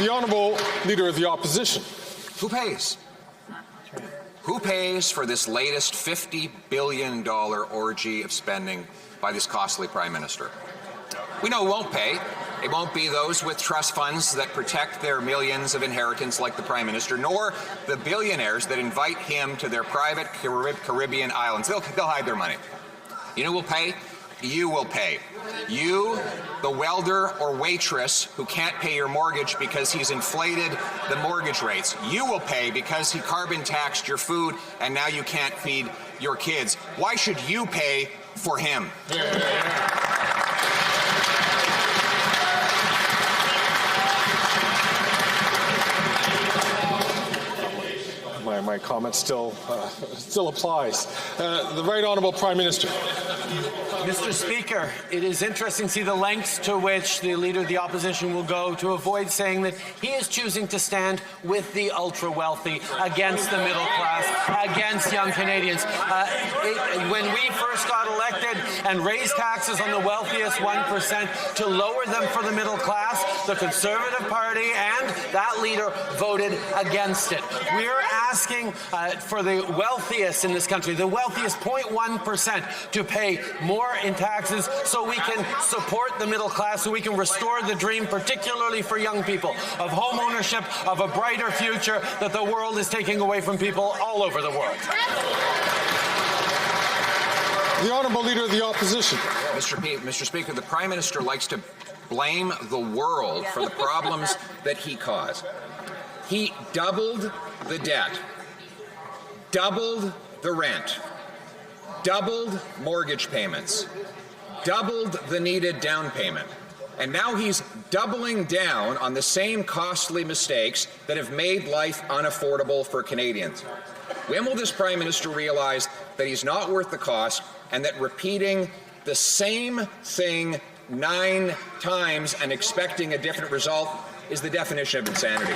The Honourable Leader of the Opposition. Who pays? Who pays for this latest $50 billion orgy of spending by this costly Prime Minister? We know who won't pay. It won't be those with trust funds that protect their millions of inheritance like the Prime Minister, nor the billionaires that invite him to their private Caribbean islands. They'll hide their money. You know who will pay? You will pay. You, the welder or waitress who can't pay your mortgage because he's inflated the mortgage rates. You will pay because he carbon taxed your food and now you can't feed your kids. Why should you pay for him? My comment still applies. The Right Honourable Prime Minister. Mr. Speaker, it is interesting to see the lengths to which the Leader of the Opposition will go to avoid saying that he is choosing to stand with the ultra-wealthy, against the middle class, against young Canadians. When we first got elected and raised taxes on the wealthiest 1% to lower them for the middle class, the Conservative Party and that leader voted against it. We're asking for the wealthiest in this country, the wealthiest 0.1%, to pay more in taxes so we can support the middle class, so we can restore the dream, particularly for young people, of home ownership, of a brighter future that the world is taking away from people all over the world. The Honourable Leader of the Opposition. Mr. Speaker, the Prime Minister likes to blame the world for the problems that he caused. He doubled the debt, doubled the rent, doubled mortgage payments, doubled the needed down payment, and now he's doubling down on the same costly mistakes that have made life unaffordable for Canadians. When will this Prime Minister realize that he's not worth the cost and that repeating the same thing 9 times and expecting a different result is the definition of insanity?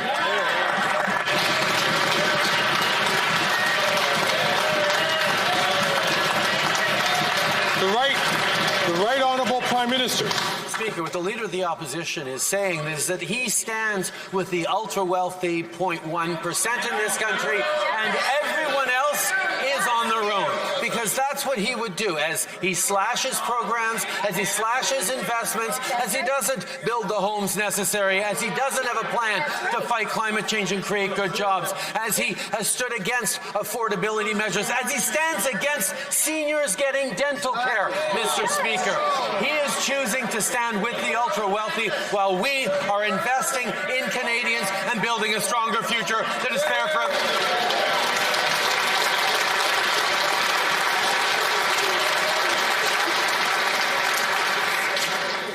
The Right Honourable Prime Minister. Speaker, what the Leader of the Opposition is saying is that he stands with the ultra-wealthy 0.1% in this country, and everyone else is on their own, because that's what he would do as he slashes programs, as he slashes investments, as he doesn't build the homes necessary, as he doesn't have a plan to fight climate change and create good jobs, as he has stood against affordability measures, as he stands against seniors getting dental care, Mr. Speaker. He is choosing to stand with the ultra-wealthy while we are investing in Canadians and building a stronger future that is fair for everyone.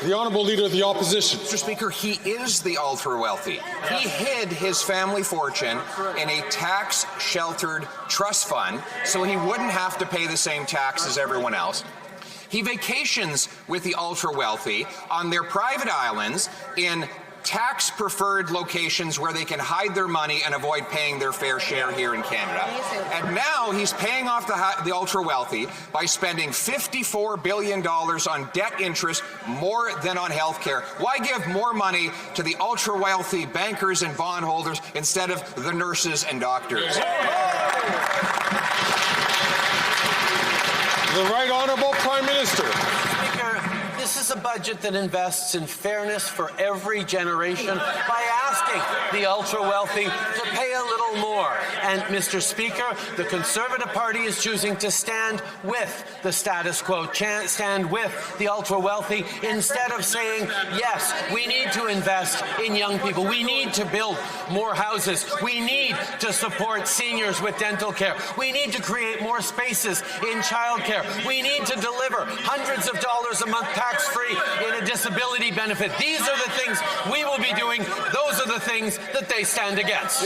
The Honourable Leader of the Opposition. Mr. Speaker, he is the ultra-wealthy. He hid his family fortune in a tax-sheltered trust fund so he wouldn't have to pay the same tax as everyone else. He vacations with the ultra-wealthy on their private islands in tax-preferred locations where they can hide their money and avoid paying their fair share here in Canada. And now he's paying off the ultra-wealthy by spending $54 billion on debt interest, more than on health care. Why give more money to the ultra-wealthy bankers and bondholders instead of the nurses and doctors? The Right Honourable Prime Minister. This is a budget that invests in fairness for every generation by asking the ultra-wealthy to pay a little more. And, Mr. Speaker, the Conservative Party is choosing to stand with the status quo, stand with the ultra-wealthy, instead of saying, yes, we need to invest in young people. We need to build more houses. We need to support seniors with dental care. We need to create more spaces in childcare. We need to deliver hundreds of dollars a month tax-free in a disability benefit. These are the things we will be doing. Those are the things that they stand against.